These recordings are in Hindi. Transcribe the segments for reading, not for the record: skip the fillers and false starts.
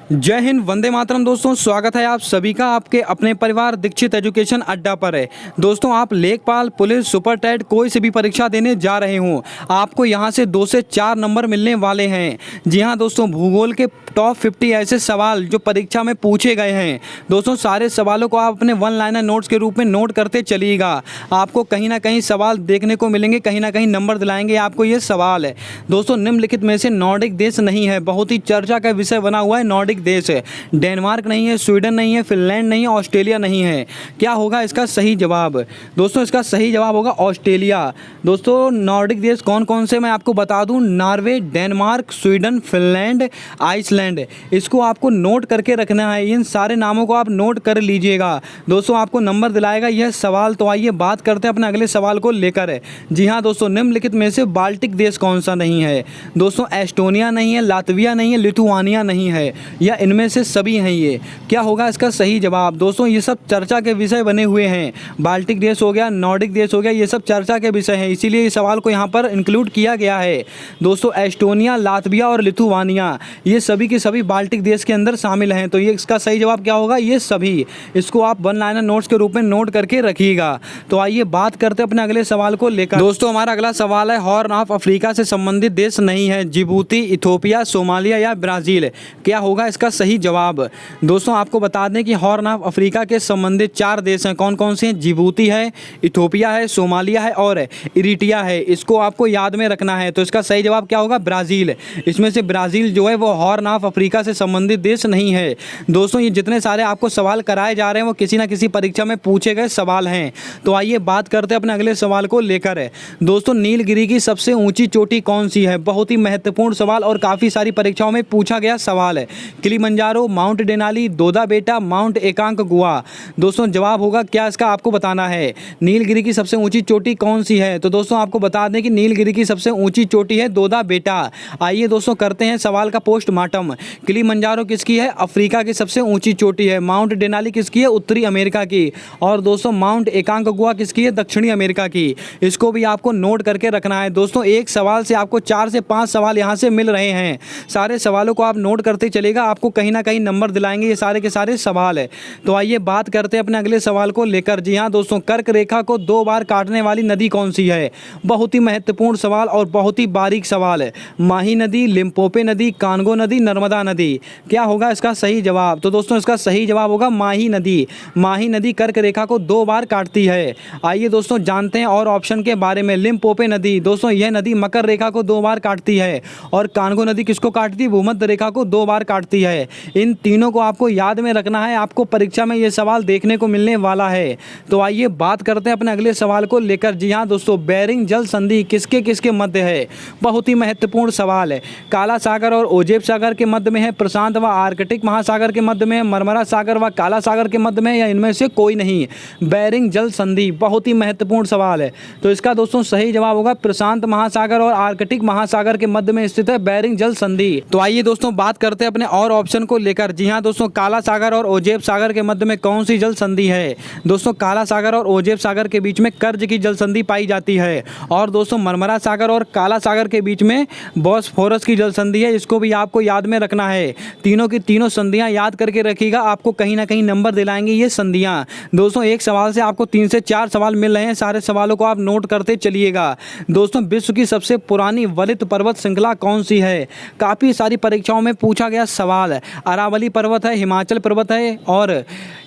जय हिंद, वंदे मातरम। दोस्तों स्वागत है आप सभी का आपके अपने परिवार दीक्षित एजुकेशन अड्डा पर है। दोस्तों आप लेखपाल, पुलिस, सुपर टेट कोई से भी परीक्षा देने जा रहे हों, आपको यहां से 2 से 4 नंबर मिलने वाले हैं। जी हां दोस्तों, भूगोल के टॉप 50 ऐसे सवाल जो परीक्षा में पूछे गए हैं। दोस्तों सारे सवालों को आप अपने वन लाइनर नोट्स के रूप में नोट करते चलिएगा। आपको कहीं ना कहीं सवाल देखने को मिलेंगे, कहीं ना कहीं नंबर दिलाएंगे आपको ये सवाल है। दोस्तों निम्नलिखित में से नॉर्डिक देश नहीं है, बहुत ही चर्चा का विषय बना हुआ है। नॉर्डिक देश है, डेनमार्क नहीं है, स्वीडन नहीं है, फिनलैंड नहीं है, ऑस्ट्रेलिया नहीं है। क्या होगा इसका सही जवाब? दोस्तों इसका सही जवाब होगा ऑस्ट्रेलिया। दोस्तों नॉर्डिक देश कौन कौन से मैं आपको बता दूं, Norway, Denmark, Sweden, Finland, Iceland. इसको आपको नोट करके रखना है, इन सारे नामों को आप नोट कर लीजिएगा। दोस्तों आपको नंबर दिलाएगा यह सवाल। तो आइए बात करते हैं अपने अगले सवाल को लेकर। जी हाँ दोस्तों, निम्नलिखित में से बाल्टिक देश कौन सा नहीं है? दोस्तों एस्टोनिया नहीं है, लातविया नहीं है, लिथुआनिया नहीं है, या इनमें से सभी हैं ये? क्या होगा इसका सही जवाब? दोस्तों ये सब चर्चा के विषय बने हुए हैं। बाल्टिक देश हो गया, नॉर्डिक देश हो गया, ये सब चर्चा के विषय हैं, इसीलिए इस सवाल को यहाँ पर इंक्लूड किया गया है। दोस्तों एस्टोनिया, लातविया और लिथुआनिया ये सभी के सभी बाल्टिक देश के अंदर शामिल हैं। तो ये इसका सही जवाब क्या होगा? ये सभी। इसको आप वन लाइनर नोट्स के रूप में नोट करके रखिएगा। तो आइए बात करते हैं अपने अगले सवाल को लेकर। दोस्तों हमारा अगला सवाल है, हॉर्न ऑफ अफ्रीका से संबंधित देश नहीं है, जिबूती, इथोपिया, सोमालिया या ब्राज़ील। क्या होगा इसका सही जवाब? दोस्तों आपको बता दें कि हॉर्न ऑफ अफ्रीका के संबंधित 4 देश हैं। कौन कौन से हैं? जिबूती है, इथोपिया है, सोमालिया है और इरिट्रिया है। इसको आपको याद में रखना है। तो इसका सही जवाब क्या होगा? ब्राज़ील। इसमें से ब्राज़ील जो है वो हॉर्न ऑफ अफ्रीका से संबंधित देश नहीं है। दोस्तों ये जितने सारे आपको सवाल कराए जा रहे हैं वो किसी ना किसी परीक्षा में पूछे गए सवाल हैं। तो आइए बात करते हैं अपने अगले सवाल को लेकर। दोस्तों नीलगिरी की सबसे ऊंची चोटी कौन सी है? बहुत ही महत्वपूर्ण सवाल और काफ़ी सारी परीक्षाओं में पूछा गया सवाल है। किलिमंजारो, माउंट डेनाली, दोदा बेटा, माउंट एकांकगुआ। दोस्तों जवाब होगा क्या इसका? आपको बताना है नीलगिरी की सबसे ऊंची चोटी कौन सी है। तो दोस्तों आपको बता दें कि नीलगिरी की सबसे ऊंची चोटी है दोदा बेटा। आइए दोस्तों करते हैं सवाल का पोस्टमार्टम। किलिमंजारो किसकी है? अफ्रीका की सबसे ऊंची चोटी है। माउंट डेनाली किसकी है? उत्तरी अमेरिका की। और दोस्तों माउंट एकांकगुआ किसकी है? दक्षिणी अमेरिका की। इसको भी आपको नोट करके रखना है। दोस्तों एक सवाल से आपको 4 से 5 सवाल यहाँ से मिल रहे हैं। सारे सवालों को आप नोट करते चलेगा, आपको कहीं ना कहीं नंबर दिलाएंगे ये सारे के सारे सवाल है। तो आइए बात करते हैं अपने अगले सवाल को लेकर। जी हाँ दोस्तों, कर्क रेखा को 2 बार काटने वाली नदी कौन सी है? बहुत ही महत्वपूर्ण सवाल और बहुत ही बारीक सवाल है। माही नदी, लिम्पोपो नदी, कांगो नदी, नर्मदा नदी। क्या होगा इसका सही जवाब? तो दोस्तों इसका सही जवाब होगा माही नदी। माही नदी कर्क रेखा को 2 बार काटती है। आइए दोस्तों जानते हैं और ऑप्शन के बारे में। लिम्पोपो नदी, दोस्तों यह नदी मकर रेखा को 2 बार काटती है। और कांगो नदी किसको काटती है? भूमध्य रेखा को 2 बार काटती है। इन तीनों को आपको याद में रखना है, आपको परीक्षा में ये सवाल देखने को मिलने वाला है। तो आइए बात करते हैं अपने अगले सवाल को लेकर। जी हाँ दोस्तों, बेरिंग जल संधि किसके किसके मध्य है? बहुत ही महत्वपूर्ण सवाल है। काला सागर और ओजेब सागर के मध्य में है, प्रशांत व आर्कटिक महासागर के मध्य में है, मरमरा सागर व काला सागर के मध्य में है, या इनमें से कोई नहीं? बेरिंग जल संधि बहुत ही महत्वपूर्ण सवाल है। तो इसका दोस्तों सही जवाब होगा प्रशांत महासागर और आर्कटिक महासागर के मध्य में स्थित है बेरिंग जल संधि। तो आइए दोस्तों बात करते हैं अपने और ऑप्शन को लेकर। जी हाँ दोस्तों, काला सागर और ओजेब सागर के मध्य में कौन सी जल संधि है? दोस्तों काला सागर और ओजेब सागर के बीच में कर्ज की जल संधि पाई जाती है। और दोस्तों मरमरा सागर और काला सागर के बीच में बॉस्फोरस की जल संधि है। इसको भी आपको याद में रखना है। तीनों की तीनों संधियां याद करके रखिएगा, आपको कहीं ना कहीं नंबर दिलाएंगे ये संधियां। दोस्तों एक सवाल से आपको 3 से 4 सवाल मिल रहे हैं, सारे सवालों को आप नोट करते चलिएगा। दोस्तों विश्व की सबसे पुरानी वलित पर्वत श्रृंखला कौन सी है? काफ़ी सारी परीक्षाओं में पूछा गया सवाल है। अरावली पर्वत है, हिमाचल पर्वत है और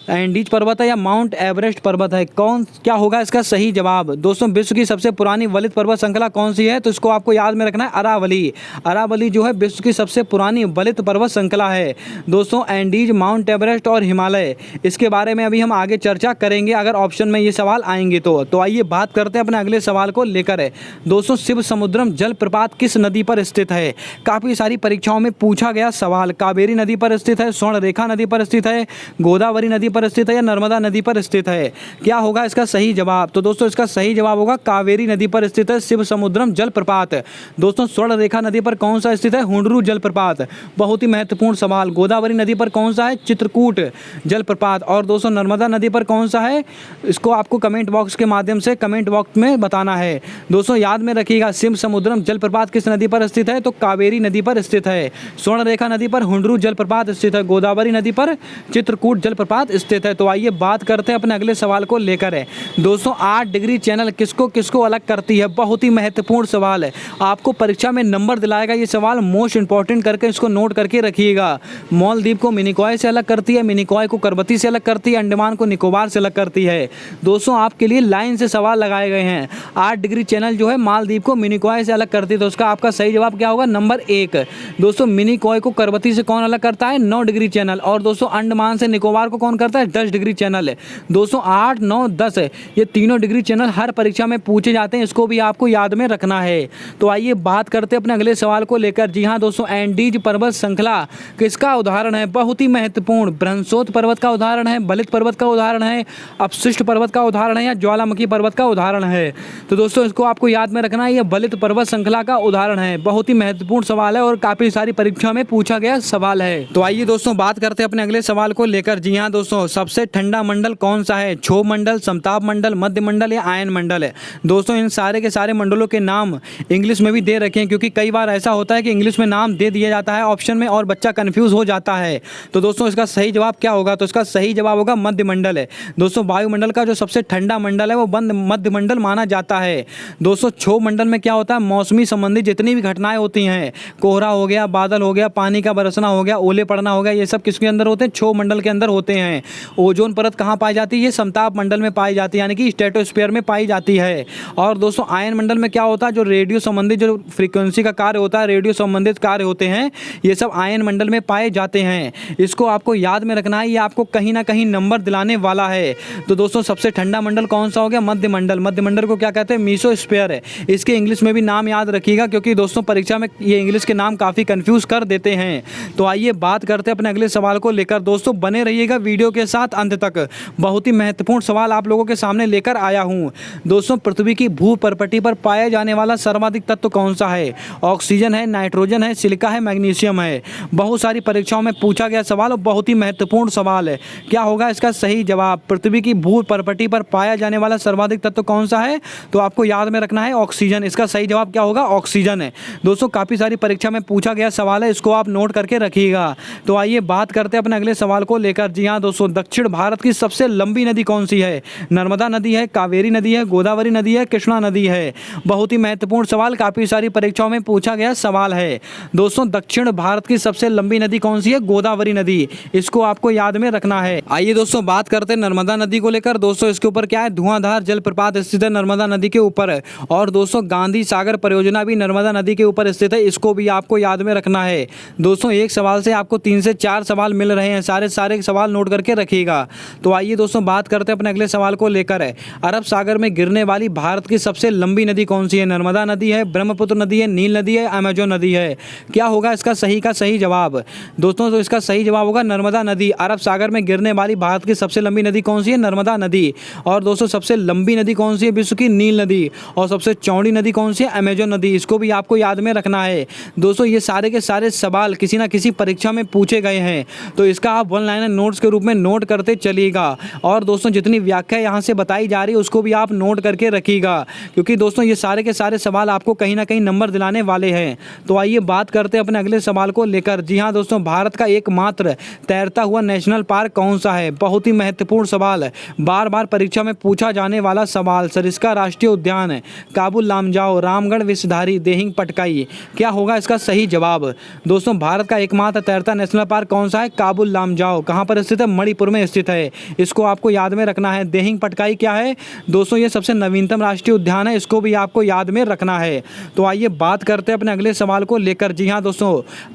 एंडीज पर्वत है, या माउंट एवरेस्ट पर्वत है? क्या होगा इसका सही जवाब? दोस्तों विश्व की सबसे पुरानी वलित पर्वत श्रृंखला कौन सी है? तो इसको आपको याद में रखना है, अरावली। अरावली जो है विश्व की सबसे पुरानी वलित पर्वत श्रृंखला है। दोस्तों एंडीज, माउंट एवरेस्ट और हिमालय, इसके बारे में अभी हम आगे चर्चा करेंगे अगर ऑप्शन में ये सवाल आएंगे तो आइए बात करते हैं अपने अगले सवाल को लेकर। दोस्तों शिव समुद्रम जलप्रपात किस नदी पर स्थित है? काफ़ी सारी परीक्षाओं में पूछा गया सवाल। कावेरी नदी पर स्थित है, स्वर्ण रेखा नदी पर स्थित है, गोदावरी नदी पर पर स्थित है या नर्मदा नदी पर स्थित है? क्या होगा इसका सही जवाब? तो दोस्तों इसका सही जवाब होगा कावेरी नदी पर स्थित है शिव समुद्रम जलप्रपात। दोस्तों स्वर्ण रेखा नदी पर कौन सा स्थित है? हुंडरू जलप्रपात। बहुत ही महत्वपूर्ण सवाल। गोदावरी नदी पर कौन सा है? चित्रकूट जलप्रपात। और दोस्तों नर्मदा नदी पर कौन सा है? इसको आपको कमेंट बॉक्स के माध्यम से कमेंट बॉक्स में बताना है। दोस्तों याद में रखिएगा, शिव समुद्रम जलप्रपात किस नदी पर स्थित है? तो कावेरी नदी पर स्थित है। स्वर्ण रेखा नदी पर हुंडरू जलप्रपात स्थित है। गोदावरी नदी पर चित्रकूट जलप्रपात स्थित है। तो आइए बात करते हैं अपने अगले सवाल को लेकर है। दोस्तों 8 डिग्री चैनल किसको किसको अलग करती है? बहुत ही महत्वपूर्ण सवाल है, आपको परीक्षा में नंबर दिलाएगा ये सवाल। मोस्ट इंपॉर्टेंट करके इसको नोट करके रखिएगा। मालदीव को मिनिकॉय से अलग करती है, मिनिकॉय को करवती से अलग करती है, अंडमान को निकोबार से अलग करती है। दोस्तों आपके लिए लाइन से सवाल लगाए गए हैं। 8 डिग्री चैनल जो है मालदीव को मिनिकॉय से अलग करती है, तो उसका आपका सही जवाब क्या होगा? नंबर 1। दोस्तों मिनिकॉय को करवती से कौन अलग करता है? 9 डिग्री चैनल। और दोस्तों अंडमान से निकोबार को कौन करता है? 10 डिग्री चैनल है। दोस्तों 8, 9, 10 ये तीनों डिग्री चैनल हर परीक्षा में पूछे जाते हैं, इसको भी आपको याद में रखना है। तो आइए बात करते हैं अपने अगले सवाल को लेकर। जी हाँ दोस्तों, एंडीज पर्वत श्रृंखला किसका उदाहरण है? बहुत ही महत्वपूर्ण। ब्रह्मोत्सव पर्वत का उदाहरण है, बलित पर्वत का उदाहरण है, अपशिष्ट पर्वत का उदाहरण है या ज्वालामुखी पर्वत का उदाहरण है? तो दोस्तों इसको आपको याद में रखना है, यह बलित पर्वत श्रृंखला का उदाहरण है। बहुत ही महत्वपूर्ण सवाल है और काफी सारी परीक्षा में पूछा गया सवाल है। तो आइए दोस्तों बात करते हैं अपने अगले सवाल को लेकर। जी हाँ दोस्तों, सबसे ठंडा मंडल कौन सा है? क्षोभ मंडल, समताप मंडल, मध्य मंडल या आयन मंडल है? दोस्तों इन सारे के सारे मंडलों के नाम इंग्लिश में भी दे रखे हैं, क्योंकि कई बार ऐसा होता है कि इंग्लिश में नाम दे दिया जाता है ऑप्शन में और बच्चा कंफ्यूज हो जाता है। तो दोस्तों इसका सही जवाब क्या होगा? तो इसका सही जवाब होगा मध्य मंडल है। दोस्तों वायुमंडल का जो सबसे ठंडा मंडल है वो मध्य मंडल माना जाता है। दोस्तों क्षोभ मंडल में क्या होता है? मौसमी संबंधी जितनी भी घटनाएं होती हैं, कोहरा हो गया, बादल हो गया, पानी का बरसना हो गया, ओले पड़ना हो गया, ये सब किसके अंदर होते हैं? क्षोभ मंडल के अंदर होते हैं। ओजोन परत कहाँ पाई जाती है? ये समताप मंडल में पाई जाती है, यानी कि स्ट्रेटोस्फीयर में पाई जाती है। और दोस्तों आयन मंडल में क्या होता है? जो रेडियो संबंधित जो फ्रीक्वेंसी का कार्य होता है, रेडियो संबंधित कार्य होते हैं, ये सब आयन मंडल में पाए जाते हैं। इसको आपको याद में रखना है, ये आपको कहीं ना कहीं नंबर दिलाने वाला है। तो दोस्तों सबसे ठंडा मंडल कौन सा हो गया? मध्य मंडल। मध्य मंडल को क्या कहते हैं? मीसोस्फीयर है। इसके इंग्लिश में भी नाम याद रखिएगा, क्योंकि दोस्तों परीक्षा में ये इंग्लिश के नाम काफ़ी कंफ्यूज कर देते हैं। तो आइए बात करते हैं अपने अगले सवाल को लेकर। दोस्तों बने रहिएगा वीडियो के साथ अंत तक, बहुत ही महत्वपूर्ण सवाल आप लोगों के सामने लेकर आया हूँ। दोस्तों पृथ्वी की भू परपटी पर पाया जाने वाला सर्वाधिक तत्व कौन सा है? ऑक्सीजन है, नाइट्रोजन है, सिलिका है, मैग्नीशियम है? बहुत सारी परीक्षाओं में पूछा गया सवाल और बहुत ही महत्वपूर्ण सवाल है। क्या होगा इसका सही जवाब? पृथ्वी की भू परपटी पर पाया जाने वाला सर्वाधिक तत्व कौन सा है? तो आपको याद में रखना है ऑक्सीजन। इसका सही जवाब क्या होगा? ऑक्सीजन है। दोस्तों काफ़ी सारी परीक्षा में पूछा गया सवाल है, इसको आप नोट करके रखिएगा। तो आइए बात करते हैं अपने अगले सवाल को लेकर। जी हाँ दोस्तों, दक्षिण भारत की सबसे लंबी नदी कौन सी है? नर्मदा नदी है, कावेरी नदी है, गोदावरी नदी है, कृष्णा नदी है? बहुत ही महत्वपूर्ण सवाल, काफ़ी सारी परीक्षाओं में पूछा गया सवाल है। दोस्तों दक्षिण भारत की सबसे लंबी नदी कौन सी है? गोदावरी नदी। इसको आपको याद में रखना है। आइए दोस्तों बात करते हैं नर्मदा नदी को लेकर। दोस्तों इसके ऊपर क्या है? धुआंधार जलप्रपात स्थित है नर्मदा नदी के ऊपर। और दोस्तों गांधी सागर परियोजना भी नर्मदा नदी के ऊपर स्थित है, इसको भी आपको याद में रखना है। दोस्तों एक सवाल से आपको 3 से 4 सवाल मिल रहे हैं, सारे सवाल नोट करके रखिएगा। तो आइए दोस्तों बात करते हैं अपने अगले सवाल को लेकर है। अरब सागर में गिरने वाली भारत की सबसे लंबी नदी कौन सी है? नर्मदा नदी है, ब्रह्मपुत्र नदी है, नील नदी है, अमेजोन नदी है? क्या होगा इसका सही जवाब? दोस्तों तो इसका सही जवाब होगा नर्मदा नदी। अरब सागर में गिरने वाली भारत की सबसे लंबी नदी कौन सी है? नर्मदा नदी। और दोस्तों सबसे लंबी नदी कौन सी है विश्व की? नील नदी। और सबसे चौड़ी नदी कौन सी है? अमेजोन नदी। इसको भी आपको याद में रखना है। दोस्तों ये सारे के सारे सवाल किसी ना किसी परीक्षा में पूछे गए हैं, तो इसका आप वन लाइनर नोट्स के रूप में नोट करते चलिएगा। और दोस्तों जितनी व्याख्या यहाँ से बताई जा रही है उसको भी आप नोट करके रखिएगा, क्योंकि दोस्तों ये सारे के सारे सवाल आपको कहीं ना कहीं नंबर दिलाने वाले हैं। तो आइए बात करते हैं अपने अगले सवाल को लेकर। जी हाँ दोस्तों, भारत का एकमात्र तैरता हुआ नेशनल पार्क कौन सा है? बहुत ही महत्वपूर्ण सवाल है, बार बार परीक्षा में पूछा जाने वाला सवाल। सरिस्का राष्ट्रीय उद्यान है, काबुल लामजाओ, रामगढ़ विषधारी, देहिंग पटकाई? क्या होगा इसका सही जवाब? दोस्तों भारत का एकमात्र तैरता नेशनल पार्क कौन सा है? काबुल लामजाओ। कहाँ पर स्थित है? मणिपुर में स्थित है। इसको आपको याद में रखना है। देहिंग पटकाई क्या है? दोस्तों ये सबसे नवीनतम राष्ट्रीय उद्यान है, इसको भी आपको याद में रखना है। तो आइए बात करते हैं अपने अगले सवाल को लेकर। जी हाँ दोस्तों,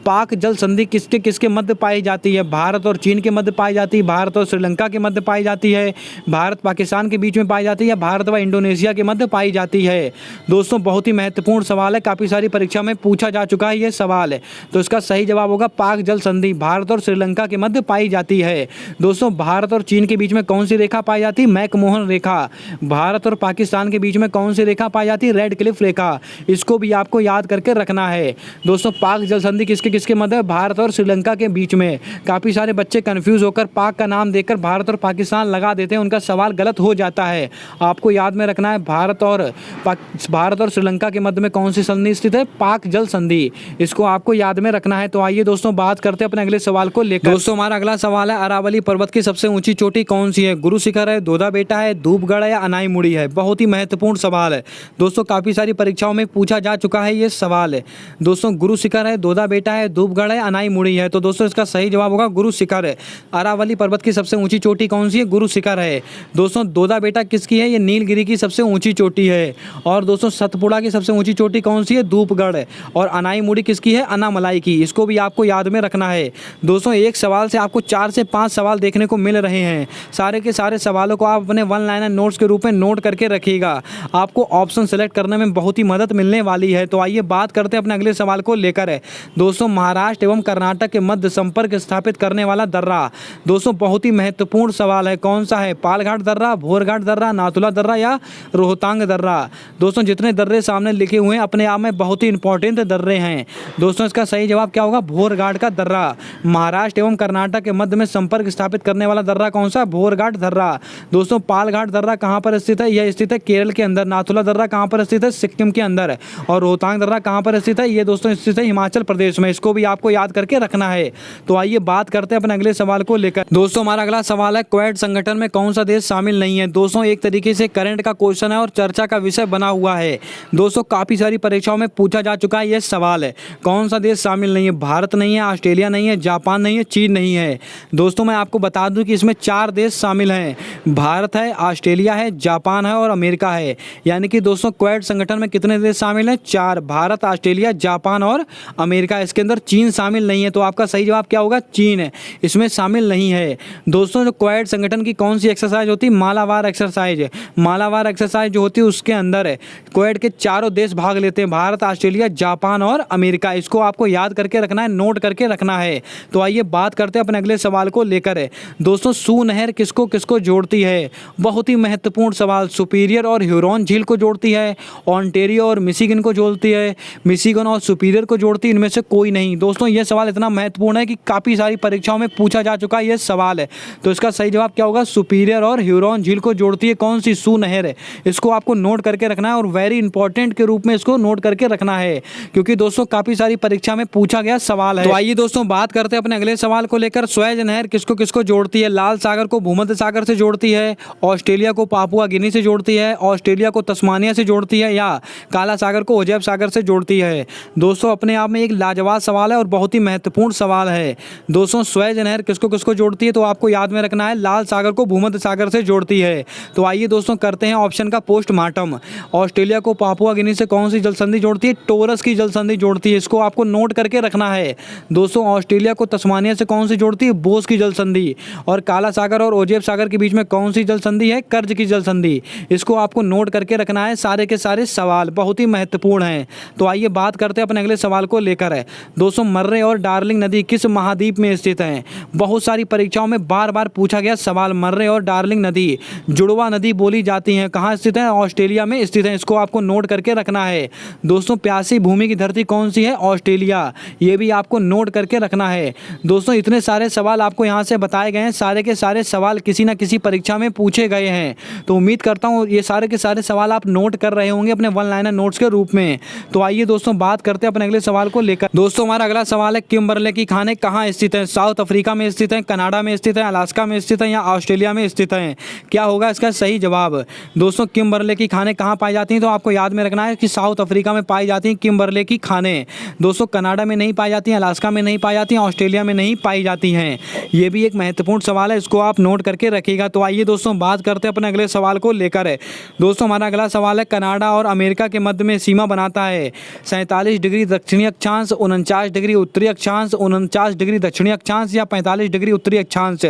पाक जल संधि किसके किसके मध्य पाई जाती है? भारत और चीन के मध्य पाई जाती है, भारत और श्रीलंका के मध्य पाई जाती है, भारत पाकिस्तान के बीच में पाई जाती है, या भारत व इंडोनेशिया के मध्य पाई जाती है? दोस्तों बहुत ही महत्वपूर्ण सवाल है, काफ़ी सारी परीक्षा में पूछा जा चुका है ये सवाल है। तो इसका सही जवाब होगा पाक जल संधि, भारत और श्रीलंका के मध्य पाई जाती है। दोस्तों भारत और चीन के बीच में कौन सी रेखा पाई जाती है? मैकमोहन रेखा। भारत और पाकिस्तान के बीच में कौन सी रेखा पाई जाती है? रेड क्लिफ रेखा। इसको भी आपको याद करके रखना है। दोस्तों पाक जल संधि किसके किसके मध्य है? भारत और श्रीलंका के बीच में। काफ़ी सारे बच्चे कंफ्यूज होकर पाक का नाम देकर भारत और पाकिस्तान लगा देते हैं, उनका सवाल गलत हो जाता है। आपको याद में रखना है भारत और श्रीलंका के मध्य में कौन सी संधि स्थित है? पाक जल संधि। इसको आपको याद में रखना है। तो आइए दोस्तों बात करते हैं अपने अगले सवाल को लेकर। दोस्तों हमारा अगला सवाल है, अरावली पर्वत की सबसे ऊंची चोटी कौन सी है? गुरु शिखर है, दोदा बेटा है, धूपगढ़ है या अनाईमुड़ी है? बहुत ही महत्वपूर्ण सवाल है दोस्तों, काफ़ी सारी परीक्षाओं में पूछा जा चुका है ये सवाल है। दोस्तों गुरु शिखर है, दोदा बेटा है, धूपगढ़ है, अनाईमुड़ी है? तो दोस्तों इसका सही जवाब होगा गुरु शिखर है। अरावली पर्वत की सबसे ऊंची चोटी कौन सी है? गुरु शिखर है। दोस्तों दोदा बेटा किसकी है? ये नीलगिरी की सबसे ऊंची चोटी है। और दोस्तों सतपुड़ा की सबसे ऊंची चोटी कौन सी है? धूपगढ़। और अनाईमुड़ी किसकी है? अनामलाई की। इसको भी आपको याद में रखना है। दोस्तों एक सवाल से आपको 4 से 5 सवाल देखने को मिल रहे हैं। सारे के सारे सवालों को आप अपने वन लाइनर नोट्स के रूप में नोट करके रखिएगा। आपको ऑप्शन सेलेक्ट करने में बहुत ही मदद मिलने वाली है। तो आइए बात करते हैं अपने अगले सवाल को लेकर है। दोस्तों महाराष्ट्र एवं कर्नाटक के मध्य संपर्क स्थापित करने वाला दर्रा। दोस्तों बहुत ही महत्वपूर्ण सवाल है, कौन सा है? पालघाट दर्रा, भोरघाट दर्रा, नाथुला दर्रा या रोहतांग दर्रा? दोस्तों जितने दर्रे सामने लिखे हुए हैं अपने आप में बहुत ही इंपॉर्टेंट दर्रे हैं। दोस्तों इसका सही जवाब क्या होगा? भोरघाट का दर्रा। महाराष्ट्र एवं कर्नाटक के मध्य में संपर्क स्थापित करने वाला दर्रा कौन सा? भोरघाट दर्रा। दोस्तों पालघाट दर्रा कहाँ पर स्थित है? यह स्थित है केरल के अंदर। नाथुला दर्रा कहाँ पर स्थित है? सिक्किम के अंदर। और रोहतांग दर्रा कहाँ पर स्थित है? ये दोस्तों स्थित है हिमाचल प्रदेश में। इसको भी आपको याद करके रखना है। तो आइए बात करते हैं अपने अगले सवाल को लेकर। दोस्तों हमारा अगला सवाल है, क्वेड संगठन में कौन सा देश शामिल नहीं है? दोस्तों एक तरीके से करंट का क्वेश्चन है और चर्चा का विषय बना हुआ है। दोस्तों काफ़ी सारी परीक्षाओं में पूछा जा चुका है ये सवाल है। कौन सा देश शामिल नहीं है? भारत नहीं है, ऑस्ट्रेलिया नहीं है, जापान नहीं है, चीन नहीं है। दोस्तों मैं आपको बता दूं कि इसमें 4 देश शामिल हैं। भारत है, ऑस्ट्रेलिया है, जापान है और अमेरिका है। यानी कि दोस्तों क्वेड संगठन में कितने देश शामिल हैं? 4। भारत, ऑस्ट्रेलिया, जापान और अमेरिका। इसके अंदर चीन शामिल नहीं है। तो आपका सही जवाब क्या होगा? चीन है, इसमें शामिल नहीं है। दोस्तों जो क्वेड संगठन की कौन सी एक्सरसाइज होती है? मालाबार एक्सरसाइज। मालाबार एक्सरसाइज जो होती है उसके अंदर है क्वेड के 4 देश भाग लेते हैं, भारत, ऑस्ट्रेलिया, जापान और अमेरिका। इसको आपको याद करके रखना है, नोट करके रखना है। तो आइए बात करते हैं अपने अगले सवाल को लेकर है। दोस्तों सू नहर किसको किसको जोड़ती है? बहुत ही महत्वपूर्ण सवाल। सुपीरियर और ह्यूरॉन झील को जोड़ती है, ओंटारियो और मिशिगन को जोड़ती है, मिशिगन और सुपीरियर को जोड़ती है, इनमें से कोई नहीं। दोस्तों ये सवाल इतना महत्वपूर्ण है कि काफ़ी सारी परीक्षाओं में पूछा जा चुका है ये सवाल है। तो इसका सही जवाब क्या होगा? सुपीरियर और ह्यूरॉन झील को जोड़ती है कौन सी? सू नहर है। इसको आपको नोट करके रखना है और वेरी इंपॉर्टेंट के रूप में इसको नोट करके रखना है, क्योंकि दोस्तों काफ़ी सारी परीक्षा में पूछा गया सवाल है। तो आइए दोस्तों बात करते हैं अपने अगले सवाल को लेकर। स्वेज नहर किसको किसको जोड़ती है? लाल सागर को भूमध्य सागर से जोड़ती है, ऑस्ट्रेलिया को पापुआ गिनी से जोड़ती है, ऑस्ट्रेलिया को तस्मानिया से जोड़ती है या काला सागर को ओजेब सागर से जोड़ती है? दोस्तों अपने आप में एक लाजवाब सवाल है और बहुत ही महत्वपूर्ण सवाल है। दोस्तों स्वेज नहर किसको किसको जोड़ती है? तो आपको याद में रखना है, लाल सागर को भूमध्य सागर से जोड़ती है। तो आइए दोस्तों करते हैं ऑप्शन का पोस्टमार्टम। ऑस्ट्रेलिया को पापुआ गिनी से कौन सी जल संधि जोड़ती है? टोरस की जल संधि जोड़ती है। इसको आपको नोट करके रखना है। दोस्तों ऑस्ट्रेलिया को तस्मानिया से कौन सी जोड़ती है? बोस की जल संधि। और काला सागर और ओजेब सागर के बीच में कौन सी जल संधि है? कर्ज की जल संधि। इसको आपको नोट करके रखना है। सारे के सारे सवाल बहुत ही महत्वपूर्ण हैं। तो आइए बात करते हैं अपने अगले सवाल को लेकर है। दोस्तों मर्रे और डार्लिंग नदी किस महाद्वीप में स्थित है? बहुत सारी परीक्षाओं में बार बार पूछा गया सवाल। मर्रे और डार्लिंग नदी जुड़वा नदी बोली जाती हैं, कहाँ स्थित है? ऑस्ट्रेलिया में स्थित है। इसको आपको नोट करके रखना है। दोस्तों प्यासी भूमि की धरती कौन सी है? ऑस्ट्रेलिया। ये भी आपको नोट करके रखना है। दोस्तों इतने सारे सवाल आपको यहाँ से बताए गए हैं, सारे के सारे सवाल किसी न किसी परीक्षा में पूछे गए हैं। तो उम्मीद करता हूँ ये सारे के सारे सवाल आप नोट कर रहे होंगे अपने वन लाइनर नोट्स के रूप में। तो आइए दोस्तों बात करते हैं अपने अगले सवाल को लेकर। दोस्तों हमारा अगला सवाल है, किम्बरले की खाने कहाँ स्थित है? साउथ अफ्रीका में स्थित है, कनाडा में स्थित है, अलास्का में स्थित है या ऑस्ट्रेलिया में स्थित है? क्या होगा इसका सही जवाब? दोस्तों किम्बरले की खाने कहाँ पाई जाती हैं? तो आपको याद में रखना है कि साउथ अफ्रीका में पाई जाती हैं किम्बरले की खाने। दोस्तों कनाडा में नहीं पाई जाती हैं, अलास्का में नहीं पाई जाती हैं, ऑस्ट्रेलिया में नहीं पाई जाती हैं। ये भी एक महत्वपूर्ण सवाल है, इसको आप नोट करके रखिएगा। तो आइए दोस्तों बात करते हैं अपने अगले सवाल को लेकर है। दोस्तों हमारा अगला सवाल है, कनाडा और अमेरिका के मध्य में सीमा बनाता है 47 डिग्री दक्षिणी अक्षांश, 49 डिग्री उत्तरी अक्षांश, 49 डिग्री दक्षिणी अक्षांश या 45 डिग्री उत्तरी अक्षांश?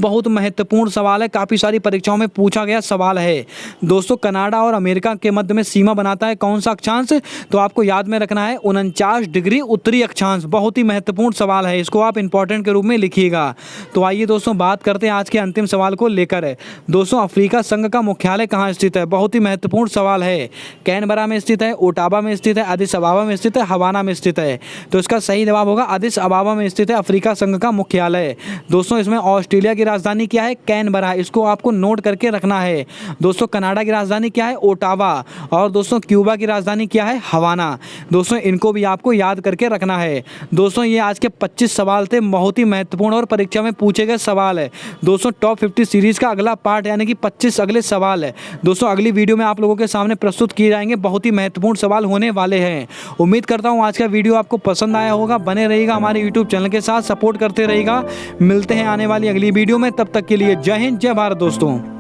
बहुत महत्वपूर्ण सवाल है, काफ़ी सारी परीक्षाओं में पूछा गया सवाल है। दोस्तों कनाडा और अमेरिका के मध्य में सीमा बनाता है कौन सा अक्षांश? तो आपको याद में रखना है 49 डिग्री उत्तरी अक्षांश। बहुत ही महत्वपूर्ण सवाल है, इसको आप इंपॉर्टेंट के रूप में लिखिएगा। तो आइए आइए दोस्तों बात करते हैं आज के अंतिम सवाल को लेकर। दोस्तों अफ्रीका संघ का मुख्यालय कहाँ स्थित है? बहुत ही महत्वपूर्ण सवाल है। कैनबरा में स्थित है, ओटावा में स्थित है, अदिस अबाबा में स्थित है, हवाना में स्थित है? तो इसका सही जवाब होगा अदिस अबाबा में स्थित है अफ्रीका संघ का मुख्यालय। दोस्तों इसमें ऑस्ट्रेलिया की राजधानी क्या है? कैनबरा, इसको आपको नोट करके रखना है। दोस्तों कनाडा की राजधानी क्या है? ओटावा। और दोस्तों क्यूबा की राजधानी क्या है? हवाना। दोस्तों इनको भी आपको याद करके रखना है। दोस्तों ये आज के 25 सवाल थे, बहुत ही महत्वपूर्ण और परीक्षा में पूछे गए सवाल है। दोस्तों टॉप 50 सीरीज का अगला पार्ट यानी कि 25 अगले सवाल है दोस्तों अगली वीडियो में आप लोगों के सामने प्रस्तुत किए जाएंगे। बहुत ही महत्वपूर्ण सवाल होने वाले हैं। उम्मीद करता हूँ आज का वीडियो आपको पसंद आया होगा। बने रहिएगा हमारे यूट्यूब चैनल के साथ, सपोर्ट करते रहिएगा। मिलते हैं आने वाली अगली वीडियो में, तब तक के लिए जय हिंद, जय भारत दोस्तों।